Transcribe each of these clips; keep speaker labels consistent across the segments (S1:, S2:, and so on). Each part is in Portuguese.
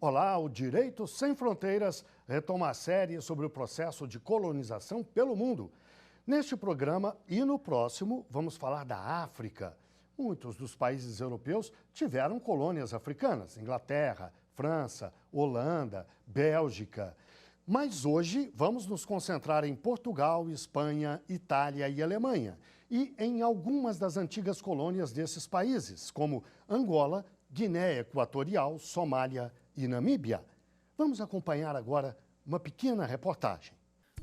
S1: Olá, o Direito Sem Fronteiras retoma a série sobre o processo de colonização pelo mundo. Neste programa e no próximo, vamos falar da África. Muitos dos países europeus tiveram colônias africanas: Inglaterra, França, Holanda, Bélgica. Mas hoje vamos nos concentrar em Portugal, Espanha, Itália e Alemanha e em algumas das antigas colônias desses países, como Angola, Guiné Equatorial, Somália e Namíbia. Vamos acompanhar agora uma pequena reportagem.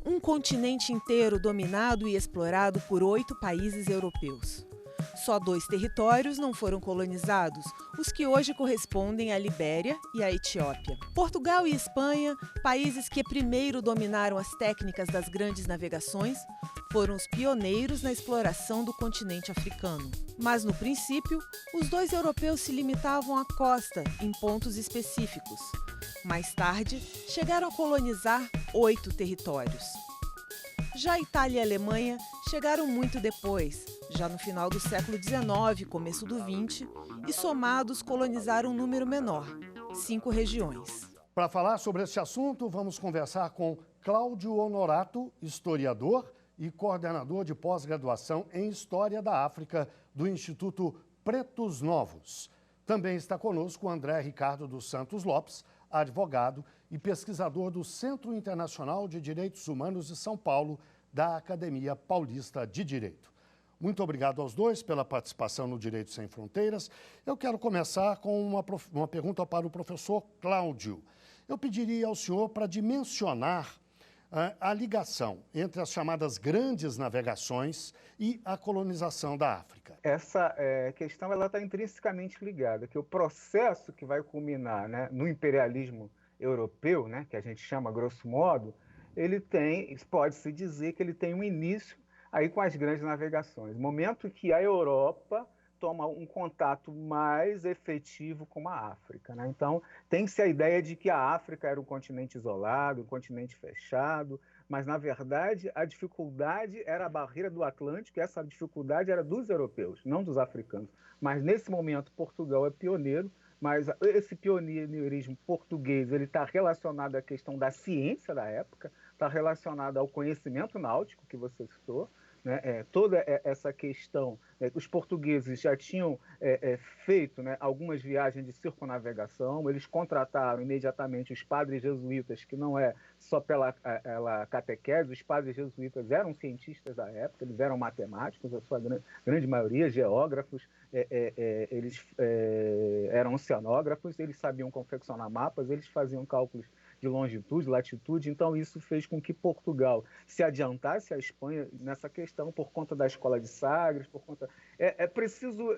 S2: Um continente inteiro dominado e explorado por 8 países europeus. Só 2 territórios não foram colonizados, os que hoje correspondem à Libéria e à Etiópia. Portugal e Espanha, países que primeiro dominaram as técnicas das grandes navegações, foram os pioneiros na exploração do continente africano. Mas, no princípio, os 2 europeus se limitavam à costa, em pontos específicos. Mais tarde, chegaram a colonizar 8 territórios. Já Itália e Alemanha chegaram muito depois, já no final do século XIX, começo do XX, e somados colonizaram um número menor, 5 regiões.
S1: Para falar sobre esse assunto, vamos conversar com Cláudio Honorato, historiador e coordenador de pós-graduação em História da África do Instituto Pretos Novos. Também está conosco André Ricardo dos Santos Lopes, advogado e pesquisador do Centro Internacional de Direitos Humanos de São Paulo, da Academia Paulista de Direito. Muito obrigado aos dois pela participação no Direito Sem Fronteiras. Eu quero começar com uma pergunta para o professor Cláudio. Eu pediria ao senhor para dimensionar a ligação entre as chamadas grandes navegações e a colonização da África.
S3: Essa questão está intrinsecamente ligada, que o processo que vai culminar, né, no imperialismo europeu, né, que a gente chama grosso modo, pode-se dizer que ele tem um início aí com as grandes navegações, momento que a Europa toma um contato mais efetivo com a África, né? Então, tem-se a ideia de que a África era um continente isolado, um continente fechado, mas, na verdade, a dificuldade era a barreira do Atlântico, e essa dificuldade era dos europeus, não dos africanos. Mas, nesse momento, Portugal é pioneiro, mas esse pioneirismo português está relacionado à questão da ciência da época, está relacionado ao conhecimento náutico que você citou, né? Toda essa questão, os portugueses já tinham feito, né, algumas viagens de circunnavegação, eles contrataram imediatamente os padres jesuítas, que não é só pela catequese, os padres jesuítas eram cientistas da época, eles eram matemáticos, a sua grande maioria, geógrafos, eles eram oceanógrafos, eles sabiam confeccionar mapas, eles faziam cálculos de longitude, latitude, então isso fez com que Portugal se adiantasse à Espanha nessa questão por conta da escola de Sagres, por conta... É preciso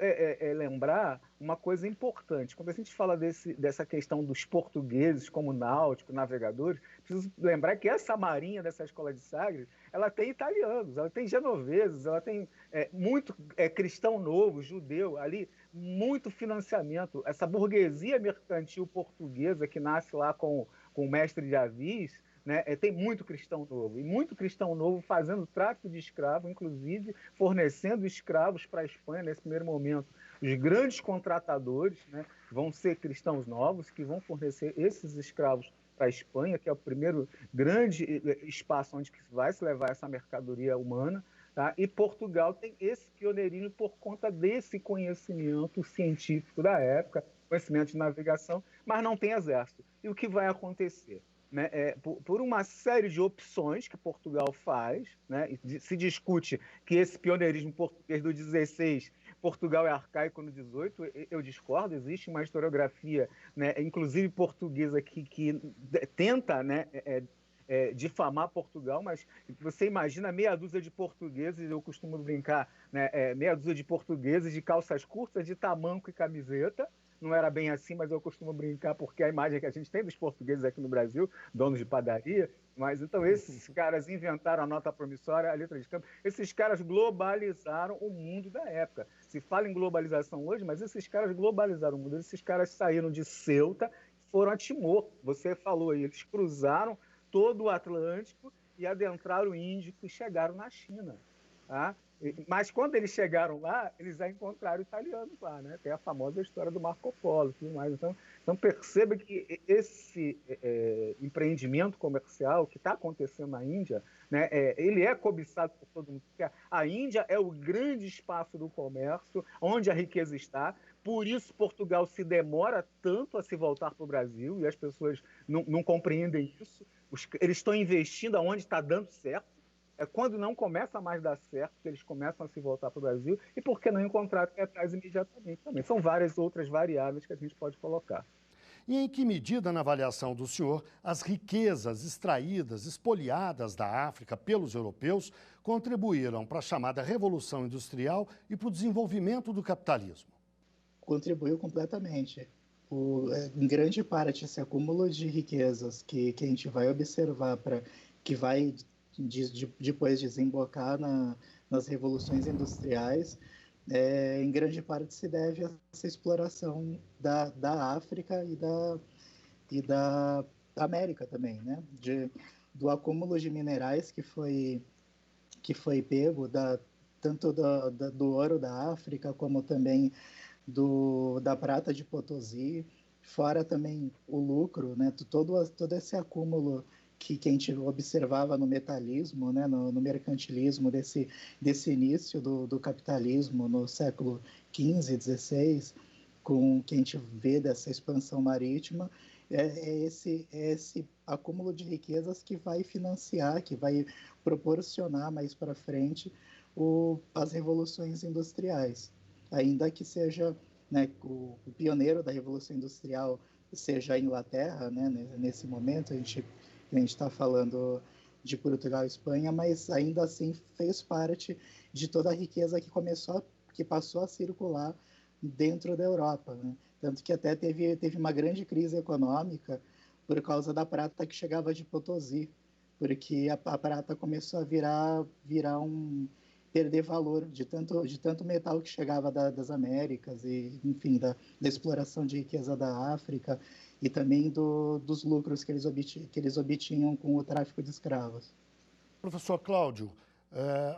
S3: lembrar uma coisa importante, quando a gente fala dessa questão dos portugueses como náuticos, navegadores, preciso lembrar que essa marinha dessa escola de Sagres, ela tem italianos, ela tem genoveses, ela tem muito cristão novo, judeu, ali, muito financiamento, essa burguesia mercantil portuguesa que nasce lá com o mestre de Avis, né, tem muito cristão novo, e muito cristão novo fazendo tráfico de escravos, inclusive fornecendo escravos para a Espanha nesse primeiro momento. Os grandes contratadores, né, vão ser cristãos novos que vão fornecer esses escravos para a Espanha, que é o primeiro grande espaço onde vai se levar essa mercadoria humana. Tá? E Portugal tem esse pioneirismo por conta desse conhecimento científico da época, conhecimento de navegação, mas não tem exército. E o que vai acontecer? Né? Por uma série de opções que Portugal faz, né? Se discute que esse pioneirismo português do 16, Portugal é arcaico no 18, eu discordo, existe uma historiografia, né, inclusive portuguesa, que tenta, né, difamar Portugal, mas você imagina meia dúzia de portugueses, eu costumo brincar, né, meia dúzia de portugueses de calças curtas, de tamanco e camiseta. Não era bem assim, mas eu costumo brincar porque a imagem que a gente tem dos portugueses aqui no Brasil, donos de padaria, mas então esses caras inventaram a nota promissória, a letra de câmbio, esses caras globalizaram o mundo da época. Se fala em globalização hoje, mas esses caras globalizaram o mundo, esses caras saíram de Ceuta, foram a Timor. Você falou aí, eles cruzaram todo o Atlântico e adentraram o Índico e chegaram na China. Tá? Mas quando eles chegaram lá, eles já encontraram italianos lá, né? Tem a famosa história do Marco Polo, tudo mais. Então perceba que esse empreendimento comercial que está acontecendo na Índia, né, ele é cobiçado por todo mundo. Porque a Índia é o grande espaço do comércio, onde a riqueza está. Por isso Portugal se demora tanto a se voltar para o Brasil e as pessoas não compreendem isso. Eles estão investindo aonde está dando certo. É quando não começa mais a dar certo que eles começam a se voltar para o Brasil, e por que não encontrar quem atrás imediatamente também. São várias outras variáveis que a gente pode colocar.
S1: E em que medida, na avaliação do senhor, as riquezas extraídas, espoliadas da África pelos europeus contribuíram para a chamada Revolução Industrial e para o desenvolvimento do capitalismo?
S4: Contribuiu completamente. Em grande parte, esse acúmulo de riquezas que a gente vai observar, que vai depois desembocar nas revoluções industriais, em grande parte se deve a essa exploração da África e da América também, né? Do acúmulo de minerais que foi pego, tanto do ouro da África, como também da prata de Potosí, fora também o lucro, né? Todo esse acúmulo que a gente observava no metalismo, né, no mercantilismo desse início do capitalismo no século XV, XVI, com que a gente vê dessa expansão marítima, é esse acúmulo de riquezas que vai financiar, que vai proporcionar mais para frente as revoluções industriais. Ainda que seja, né, o pioneiro da Revolução Industrial seja a Inglaterra, né, nesse momento, a gente está falando de Portugal e Espanha, mas ainda assim fez parte de toda a riqueza que passou a circular dentro da Europa, né? Tanto que até teve uma grande crise econômica por causa da prata que chegava de Potosí, porque a prata começou a perder valor de tanto metal que chegava das Américas e, enfim, da exploração de riqueza da África e também dos lucros que eles obtinham com o tráfico de escravos.
S1: Professor Cláudio,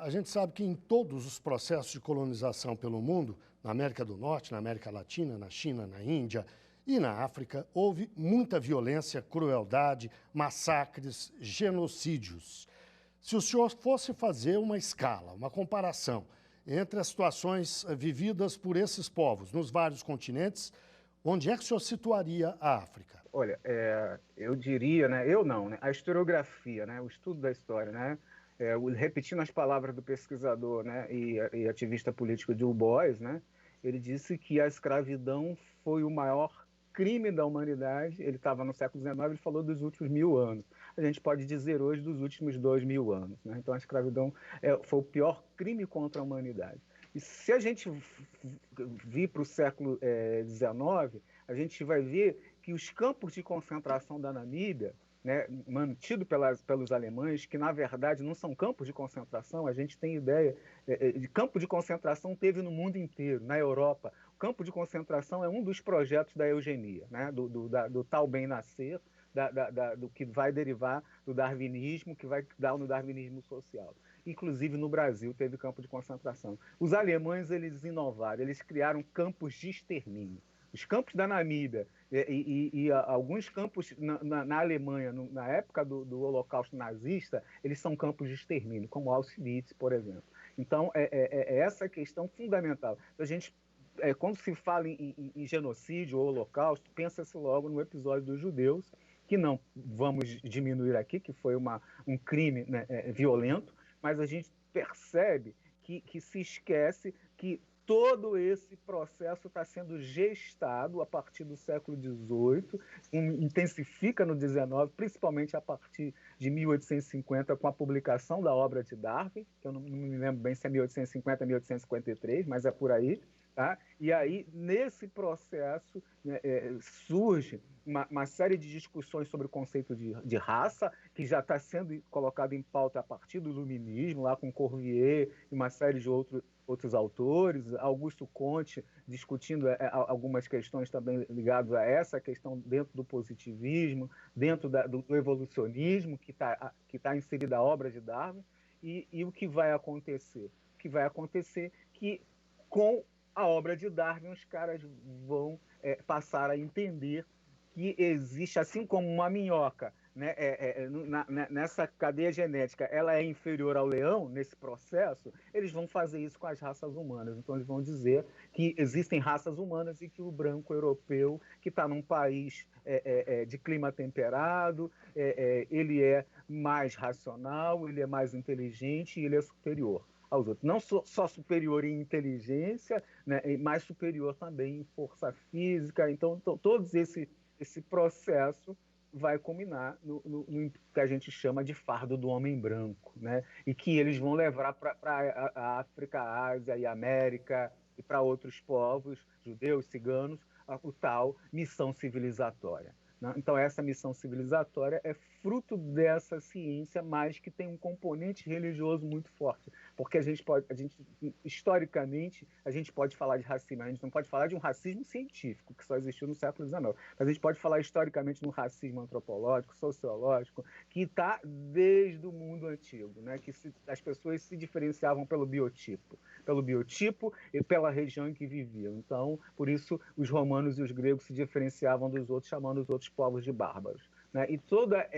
S1: a gente sabe que em todos os processos de colonização pelo mundo, na América do Norte, na América Latina, na China, na Índia e na África, houve muita violência, crueldade, massacres, genocídios. Se o senhor fosse fazer uma escala, uma comparação entre as situações vividas por esses povos nos vários continentes, onde é que o senhor situaria a África?
S3: Olha, eu diria, né, eu não, né, a historiografia, né, o estudo da história, né, repetindo as palavras do pesquisador, né, e ativista político Du Bois, né, ele disse que a escravidão foi o maior crime da humanidade. Ele estava no século XIX, ele falou dos últimos 1000 anos. A gente pode dizer hoje dos últimos 2000 anos, né? Então a escravidão foi o pior crime contra a humanidade. E se a gente vir para o século XIX, a gente vai ver que os campos de concentração da Namíbia, né, mantido pelos alemães, que na verdade não são campos de concentração, a gente tem ideia de campo de concentração teve no mundo inteiro, na Europa. O campo de concentração é um dos projetos da eugenia, né, do tal bem nascer, do que vai derivar do darwinismo, que vai dar no darwinismo social. Inclusive no Brasil teve campo de concentração. Os alemães, eles inovaram, eles criaram campos de extermínio. Os campos da Namíbia e alguns campos na Alemanha, na época do Holocausto nazista, eles são campos de extermínio, como Auschwitz, por exemplo. Então, essa questão fundamental. A gente, quando se fala em genocídio ou Holocausto, pensa-se logo no episódio dos judeus, que não vamos diminuir aqui, que foi um crime, né, violento, mas a gente percebe que se esquece que todo esse processo está sendo gestado a partir do século XVIII, intensifica no XIX, principalmente a partir de 1850, com a publicação da obra de Darwin, que eu não me lembro bem se é 1850 ou 1853, mas é por aí. Tá? E aí, nesse processo, né, surge uma série de discussões sobre o conceito de raça, que já está sendo colocado em pauta a partir do iluminismo, lá com Corvier e uma série de outros outros autores, Augusto Conte discutindo algumas questões também ligadas a essa questão dentro do positivismo, dentro do evolucionismo, que tá inserida a obra de Darwin, e o que vai acontecer? O que vai acontecer é que, com a obra de Darwin, os caras vão passar a entender que existe, assim como uma minhoca, né, nessa cadeia genética, ela é inferior ao leão nesse processo, eles vão fazer isso com as raças humanas. Então, eles vão dizer que existem raças humanas e que o branco europeu, que está num país de clima temperado, ele é mais racional, ele é mais inteligente e ele é superior aos outros. Não só superior em inteligência, né, mas superior também em força física. Então todos esse processo vai culminar no que a gente chama de fardo do homem branco, né? E que eles vão levar para a África, a Ásia e a América e para outros povos, judeus, ciganos, o tal missão civilizatória, né? Então, essa missão civilizatória é fruto dessa ciência, mas que tem um componente religioso muito forte, porque historicamente, a gente pode falar de racismo, a gente não pode falar de um racismo científico, que só existiu no século XIX, mas a gente pode falar historicamente de um racismo antropológico, sociológico, que está desde o mundo antigo, né? Que as pessoas se diferenciavam pelo biotipo e pela região em que viviam. Então, por isso, os romanos e os gregos se diferenciavam dos outros, chamando os outros povos de bárbaros, né? E toda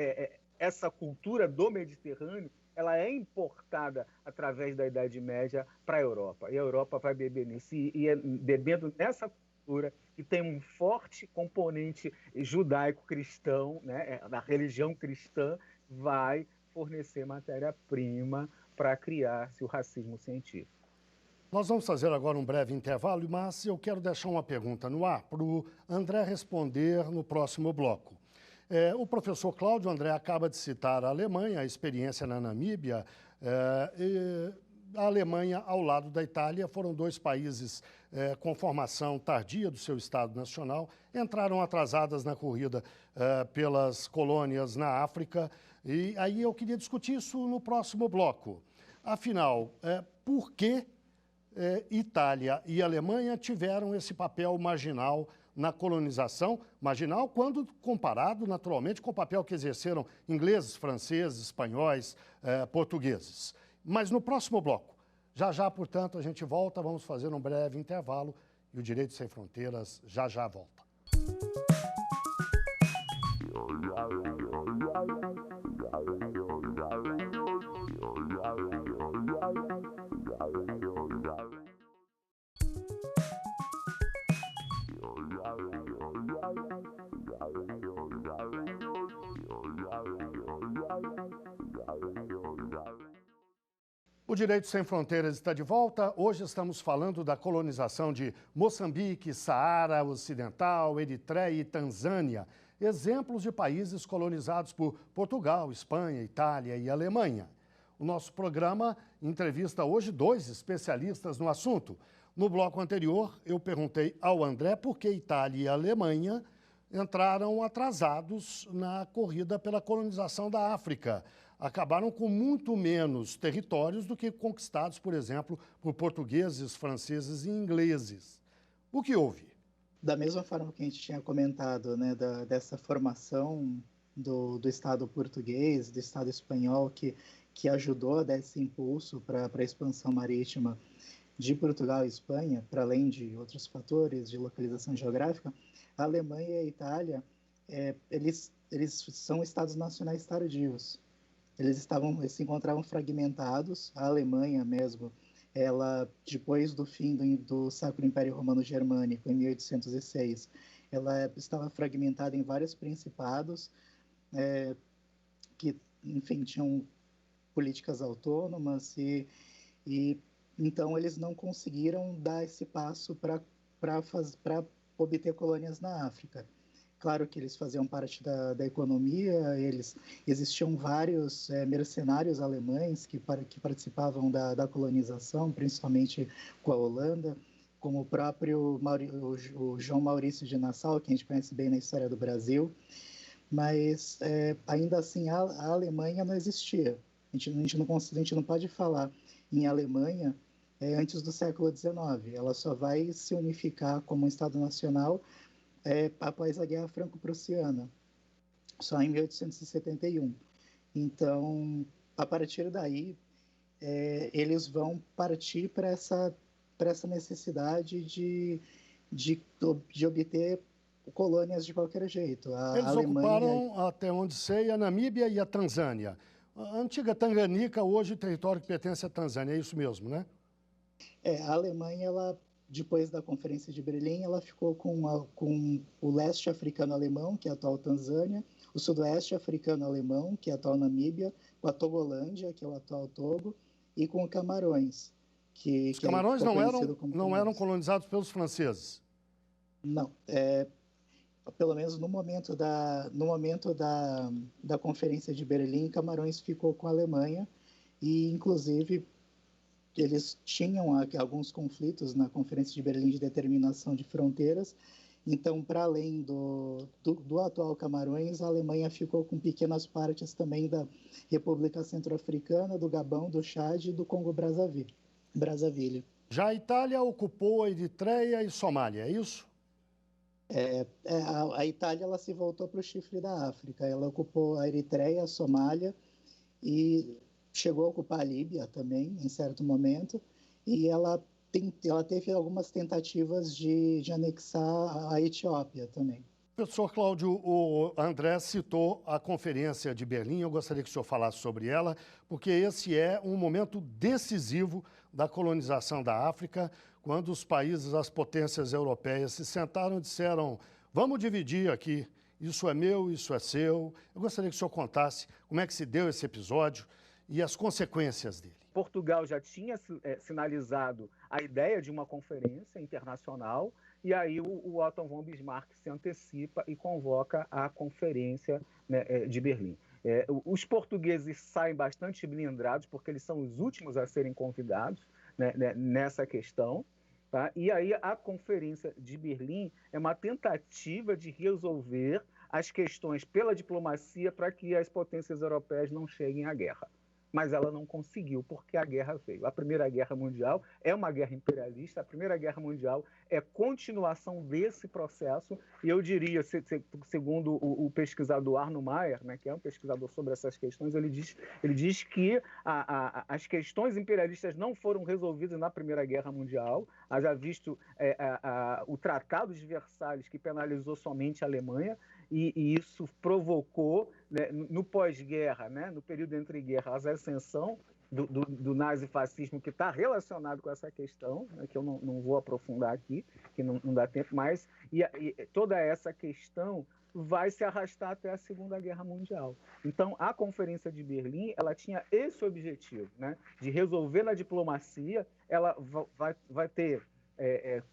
S3: essa cultura do Mediterrâneo, ela é importada através da Idade Média para a Europa. E a Europa vai beber nisso. E bebendo nessa cultura, que tem um forte componente judaico-cristão, né? Da religião cristã, vai fornecer matéria-prima para criar-se o racismo científico.
S1: Nós vamos fazer agora um breve intervalo, mas eu quero deixar uma pergunta no ar para o André responder no próximo bloco. O professor Cláudio André acaba de citar a Alemanha, a experiência na Namíbia. A Alemanha, ao lado da Itália, foram dois países com formação tardia do seu Estado Nacional, entraram atrasadas na corrida pelas colônias na África. E aí eu queria discutir isso no próximo bloco. Afinal, por que Itália e Alemanha tiveram esse papel marginal na colonização, marginal quando comparado, naturalmente, com o papel que exerceram ingleses, franceses, espanhóis, portugueses. Mas no próximo bloco, já, portanto, a gente volta, vamos fazer um breve intervalo e o Direito Sem Fronteiras já volta. O Direito Sem Fronteiras está de volta. Hoje estamos falando da colonização de Moçambique, Saara Ocidental, Eritreia e Tanzânia, exemplos de países colonizados por Portugal, Espanha, Itália e Alemanha. O nosso programa entrevista hoje dois especialistas no assunto. No bloco anterior, eu perguntei ao André por que Itália e Alemanha entraram atrasados na corrida pela colonização da África. Acabaram com muito menos territórios do que conquistados, por exemplo, por portugueses, franceses e ingleses. O que houve?
S4: Da mesma forma que a gente tinha comentado, né, dessa formação do Estado português, do Estado espanhol, que ajudou a dar esse impulso para a expansão marítima de Portugal e Espanha, para além de outros fatores de localização geográfica, a Alemanha e a Itália, eles são estados nacionais tardios. Eles se encontravam fragmentados. A Alemanha mesmo, ela, depois do fim do Sacro Império Romano Germânico, em 1806, ela estava fragmentada em vários principados que, enfim, tinham políticas autônomas e então eles não conseguiram dar esse passo para obter colônias na África. Claro que eles faziam parte da economia, existiam vários mercenários alemães que participavam da colonização, principalmente com a Holanda, como o próprio o João Maurício de Nassau, que a gente conhece bem na história do Brasil, mas ainda assim a Alemanha não existia. A gente não pode falar em Alemanha antes do século XIX. Ela só vai se unificar como um Estado nacional após a Guerra Franco-Prussiana, só em 1871. Então, a partir daí, eles vão partir para essa necessidade de obter colônias de qualquer jeito.
S1: Eles
S4: Alemanha...
S1: ocuparam, até onde sei, a Namíbia e a Tanzânia. A antiga Tanganica, hoje território que pertence à Tanzânia, é isso mesmo, né?
S4: A Alemanha, ela, depois da Conferência de Berlim, ela ficou com o leste africano-alemão, que é a atual Tanzânia, o sudoeste africano-alemão, que é a atual Namíbia, com a Togolândia, que é o atual Togo, e com os Camarões.
S1: Os Camarões não eram colonizados pelos franceses?
S4: Não. Pelo menos no momento da Conferência de Berlim, Camarões ficou com a Alemanha e, inclusive, eles tinham alguns conflitos na Conferência de Berlim de determinação de fronteiras. Então, para além do atual Camarões, a Alemanha ficou com pequenas partes também da República Centro-Africana, do Gabão, do Chad e do Congo-Brazzaville.
S1: Já a Itália ocupou a Eritreia e Somália, é isso?
S4: A Itália, ela se voltou para o chifre da África. Ela ocupou a Eritreia, a Somália e chegou a ocupar a Líbia também, em certo momento. E ela teve algumas tentativas de anexar a Etiópia também.
S1: Professor Cláudio, o André citou a Conferência de Berlim, eu gostaria que o senhor falasse sobre ela, porque esse é um momento decisivo da colonização da África, quando os países, as potências europeias se sentaram e disseram, vamos dividir aqui, isso é meu, isso é seu. Eu gostaria que o senhor contasse como é que se deu esse episódio e as consequências dele.
S3: Portugal já tinha sinalizado a ideia de uma conferência internacional, e aí o Otto von Bismarck se antecipa e convoca a Conferência, né, de Berlim. Os portugueses saem bastante blindados, porque eles são os últimos a serem convidados, né, nessa questão. Tá? E aí a Conferência de Berlim é uma tentativa de resolver as questões pela diplomacia para que as potências europeias não cheguem à guerra. Mas ela não conseguiu, porque a guerra veio. A Primeira Guerra Mundial é uma guerra imperialista, a Primeira Guerra Mundial é continuação desse processo, e eu diria, segundo o pesquisador Arno Mayer, né, que é um pesquisador sobre essas questões, ele diz que as questões imperialistas não foram resolvidas na Primeira Guerra Mundial, haja visto o Tratado de Versalhes, que penalizou somente a Alemanha, e isso provocou, né, no pós-guerra, né, no período entre guerras, a ascensão do nazifascismo, que está relacionado com essa questão, né, que eu não vou aprofundar aqui, que não dá tempo mais, e toda essa questão vai se arrastar até a Segunda Guerra Mundial. Então, a Conferência de Berlim, ela tinha esse objetivo, né, de resolver na diplomacia. Ela vai ter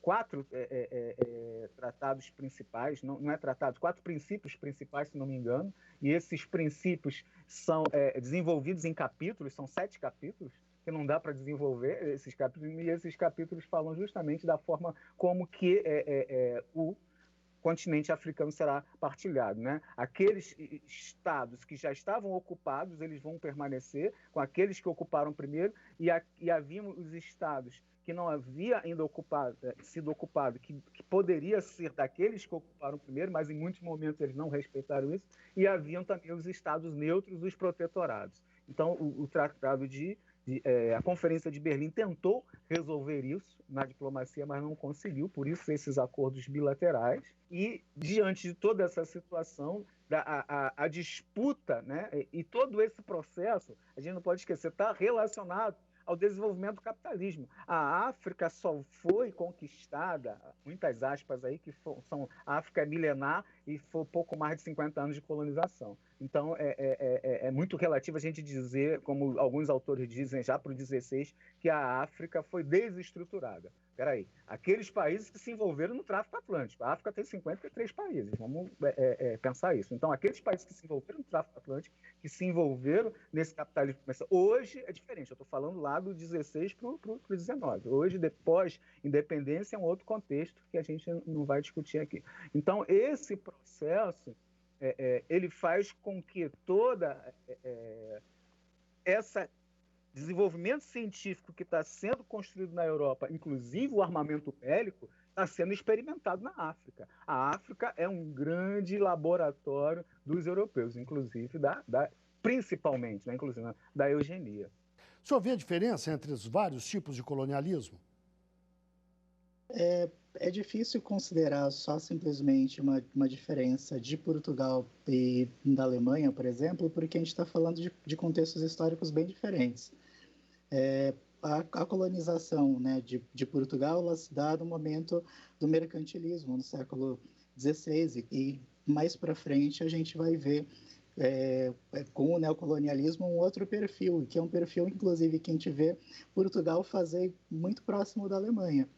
S3: quatro tratados principais, não é tratados, 4 princípios principais, se não me engano, e esses princípios são desenvolvidos em capítulos, são 7 capítulos, que não dá para desenvolver esses capítulos, e esses capítulos falam justamente da forma como que o continente africano será partilhado, né? Aqueles estados que já estavam ocupados, eles vão permanecer com aqueles que ocuparam primeiro, e havia os estados que não havia ainda sido ocupado, que poderia ser daqueles que ocuparam primeiro, mas em muitos momentos eles não respeitaram isso, e haviam também os estados neutros, os protetorados. Então, a Conferência de Berlim tentou resolver isso na diplomacia, mas não conseguiu, por isso esses acordos bilaterais. E, diante de toda essa situação, a disputa, né, e todo esse processo, a gente não pode esquecer, está relacionado ao desenvolvimento do capitalismo. A África só foi conquistada, muitas aspas aí, que são a África milenar, e foi pouco mais de 50 anos de colonização. Então, é muito relativo a gente dizer, como alguns autores dizem já para o 16, que a África foi desestruturada. Espera aí, aqueles países que se envolveram no tráfico atlântico. A África tem 53 países, vamos pensar isso. Então, aqueles países que se envolveram no tráfico atlântico, que se envolveram nesse capitalismo comercial, hoje é diferente. Eu estou falando lá do 16 para o 19. Hoje, depois independência, é um outro contexto que a gente não vai discutir aqui. Então, esse processo ele faz com que toda essa desenvolvimento científico que está sendo construído na Europa, inclusive o armamento bélico, está sendo experimentado na África. A África é um grande laboratório dos europeus, inclusive principalmente, né, inclusive, da eugenia.
S1: O senhor vê a diferença entre os vários tipos de colonialismo?
S4: É difícil considerar só simplesmente uma diferença de Portugal e da Alemanha, por exemplo, porque a gente está falando de contextos históricos bem diferentes. A colonização, né, de Portugal, ela se dá no momento do mercantilismo, no século XVI, e mais para frente a gente vai ver com o neocolonialismo um outro perfil, que é um perfil, inclusive, que a gente vê Portugal fazer muito próximo da Alemanha.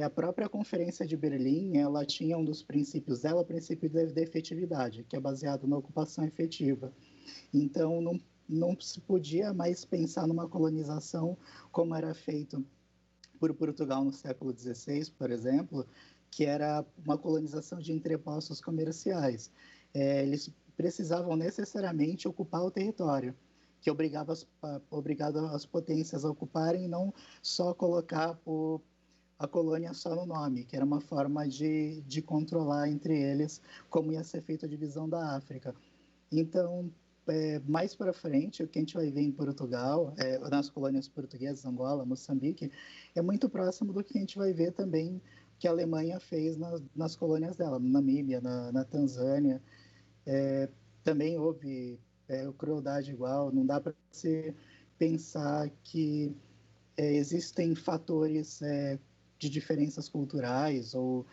S4: A própria Conferência de Berlim, ela tinha um dos princípios dela, o princípio da efetividade, que é baseado na ocupação efetiva. Então, não se podia mais pensar numa colonização como era feito por Portugal no século XVI, por exemplo, que era uma colonização de entrepostos comerciais. Eles precisavam necessariamente ocupar o território, que obrigava as potências a ocuparem e não só colocar a colônia só no nome, que era uma forma de controlar entre eles como ia ser feita a divisão da África. Então, mais para frente, o que a gente vai ver em Portugal, nas colônias portuguesas, Angola, Moçambique, é muito próximo do que a gente vai ver também que a Alemanha fez nas colônias dela, na Namíbia, na Tanzânia. Também houve crueldade igual, não dá para se pensar que existem fatores de diferenças culturais ou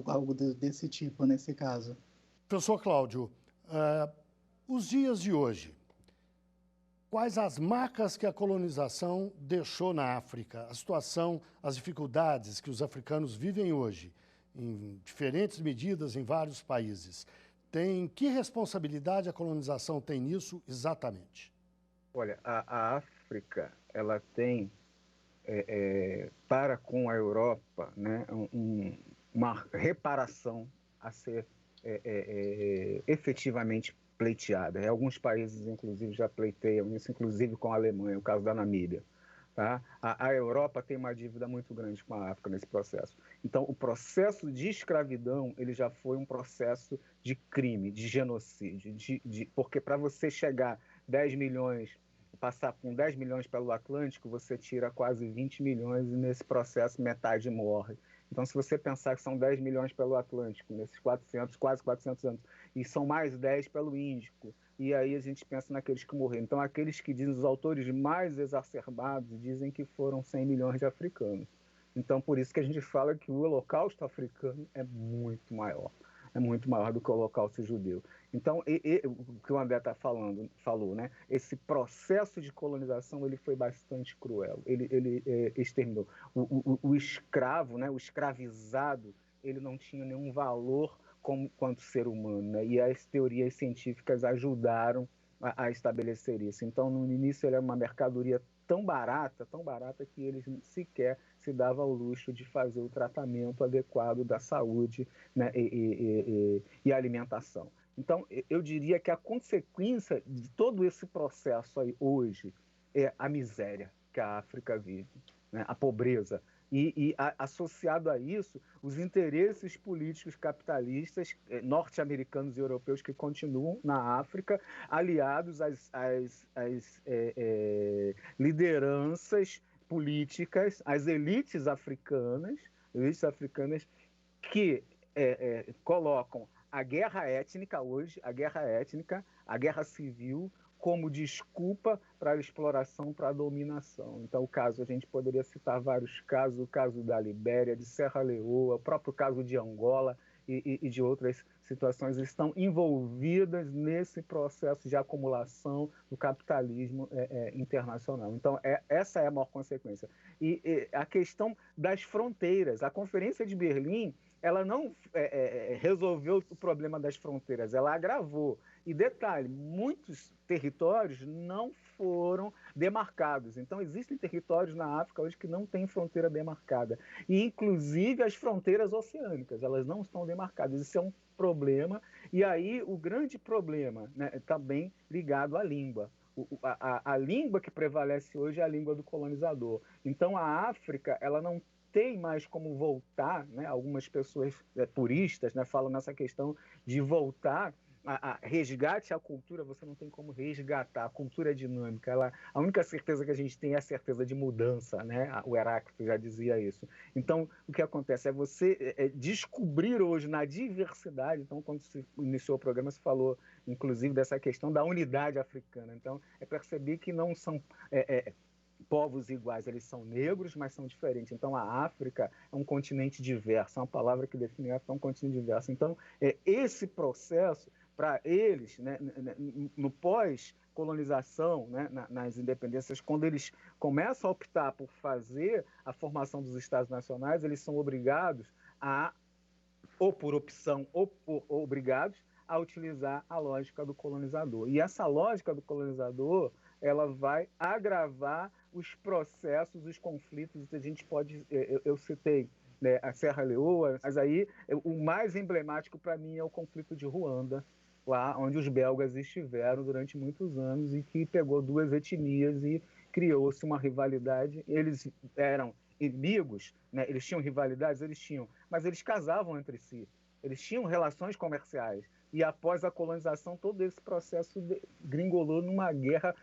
S4: algo desse tipo nesse caso.
S1: Professor Cláudio, os dias de hoje, quais as marcas que a colonização deixou na África? A situação, as dificuldades que os africanos vivem hoje, em diferentes medidas em vários países. Que responsabilidade a colonização tem nisso exatamente?
S3: Olha, a África, ela tem para com a Europa, né, uma reparação a ser efetivamente pleiteada. Alguns países, inclusive, já pleiteiam isso, inclusive com a Alemanha, o caso da Namíbia. Tá? A Europa tem uma dívida muito grande com a África nesse processo. Então, o processo de escravidão ele já foi um processo de crime, de genocídio, porque para você chegar 10 milhões, passar com 10 milhões pelo Atlântico, você tira quase 20 milhões e nesse processo metade morre. Então, se você pensar que são 10 milhões pelo Atlântico, nesses quase 400 anos, e são mais 10 pelo Índico, e aí a gente pensa naqueles que morreram. Então, aqueles que dizem, os autores mais exacerbados, dizem que foram 100 milhões de africanos. Então, por isso que a gente fala que o Holocausto africano é muito maior do que o Holocausto judeu. Então, o que o André falou, né? Esse processo de colonização ele foi bastante cruel. Ele exterminou. O escravo, né? O escravizado, ele não tinha nenhum valor quanto ser humano, né? E as teorias científicas ajudaram a estabelecer isso. Então, no início, ele era uma mercadoria tão barata que eles sequer se davam ao luxo de fazer o tratamento adequado da saúde, né, e alimentação. Então, eu diria que a consequência de todo esse processo aí hoje é a miséria que a África vive, né, a pobreza. Associado a isso, os interesses políticos capitalistas norte-americanos e europeus que continuam na África, aliados às lideranças políticas, às elites africanas que colocam a guerra étnica hoje, a guerra civil, como desculpa para a exploração, para a dominação. Então, a gente poderia citar vários casos, o caso da Libéria, de Serra Leoa, o próprio caso de Angola e de outras situações, estão envolvidas nesse processo de acumulação do capitalismo internacional. Então, essa é a maior consequência. E a questão das fronteiras, a Conferência de Berlim, ela não resolveu o problema das fronteiras, ela agravou. E detalhe, muitos territórios não foram demarcados. Então, existem territórios na África hoje que não têm fronteira demarcada. E, inclusive, as fronteiras oceânicas, elas não estão demarcadas. Isso é um problema. E aí, o grande problema, né, está bem ligado à língua. A língua que prevalece hoje é a língua do colonizador. Então, a África, ela não tem mais como voltar, né? Algumas pessoas puristas, né, falam nessa questão de voltar a resgate à cultura. Você não tem como resgatar, a cultura é dinâmica. A única certeza que a gente tem é a certeza de mudança, né? O Heráclito já dizia isso. Então, o que acontece é você descobrir hoje na diversidade. Então, quando se iniciou o programa, se falou, inclusive, dessa questão da unidade africana. Então, é perceber que não são povos iguais, eles são negros, mas são diferentes. Então, a África é um continente diverso, é uma palavra que define a África, é um continente diverso. Então, esse processo, para eles, né, no pós-colonização, né, nas independências, quando eles começam a optar por fazer a formação dos Estados Nacionais, eles são obrigados ou por opção, ou obrigados a utilizar a lógica do colonizador. E essa lógica do colonizador, ela vai agravar os processos, os conflitos. A gente pode, eu citei, né, a Serra Leoa, mas aí o mais emblemático para mim é o conflito de Ruanda, lá onde os belgas estiveram durante muitos anos e que pegou duas etnias e criou-se uma rivalidade. Eles eram inimigos, né? Eles tinham rivalidades, mas eles casavam entre si, eles tinham relações comerciais. E após a colonização, todo esse processo gringolou numa guerra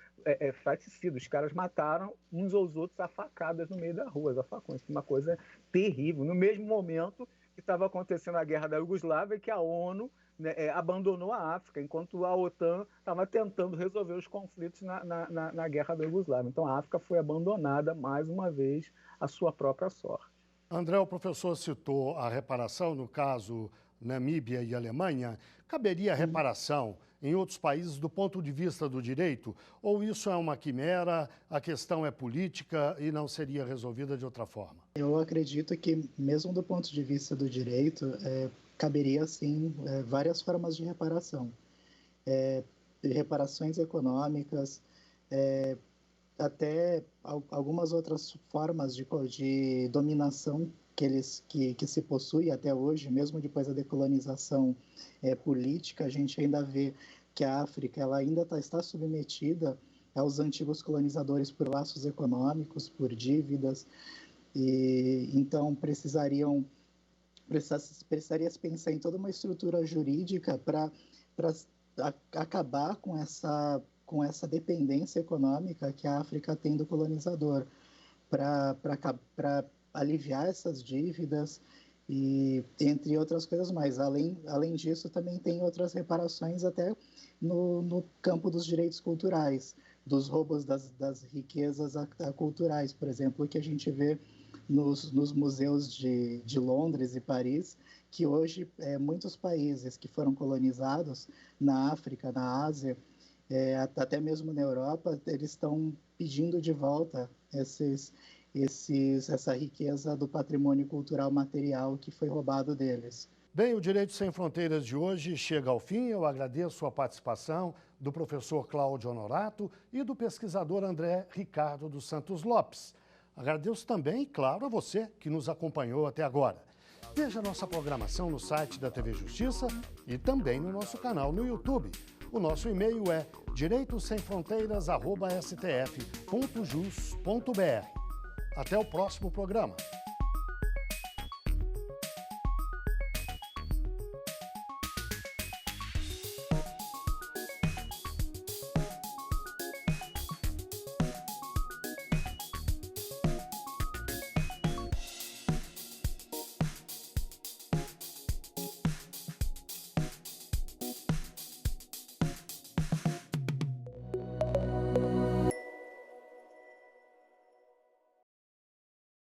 S3: fratricida. Os caras mataram uns aos outros a facadas no meio da rua, a facões, uma coisa terrível. No mesmo momento que estava acontecendo a guerra da Iugoslávia, que a ONU, né, abandonou a África, enquanto a OTAN estava tentando resolver os conflitos na guerra da Iugoslávia. Então a África foi abandonada, mais uma vez, à sua própria sorte.
S1: André, o professor citou a reparação no caso Namíbia e Alemanha. Caberia reparação em outros países do ponto de vista do direito? Ou isso é uma quimera, a questão é política e não seria resolvida de outra forma?
S4: Eu acredito que, mesmo do ponto de vista do direito, caberia, sim, várias formas de reparação. Reparações econômicas, até algumas outras formas de dominação que se possui até hoje, mesmo depois da decolonização política. A gente ainda vê que a África ela ainda está submetida aos antigos colonizadores por laços econômicos, por dívidas, e então precisaria se pensar em toda uma estrutura jurídica para acabar com essa dependência econômica que a África tem do colonizador, para aliviar essas dívidas e entre outras coisas mais. Além disso, também tem outras reparações até no campo dos direitos culturais, dos roubos das riquezas culturais, por exemplo, que a gente vê nos museus de Londres e Paris, que hoje muitos países que foram colonizados na África, na Ásia, até mesmo na Europa, eles estão pedindo de volta essa riqueza do patrimônio cultural material que foi roubado deles.
S1: Bem, o Direito Sem Fronteiras de hoje chega ao fim. Eu agradeço a participação do professor Cláudio Honorato e do pesquisador André Ricardo dos Santos Lopes. Agradeço também, claro, a você que nos acompanhou até agora. Veja nossa programação no site da TV Justiça e também no nosso canal no YouTube. O nosso e-mail é direitosemfronteiras@stf.jus.br. Até o próximo programa.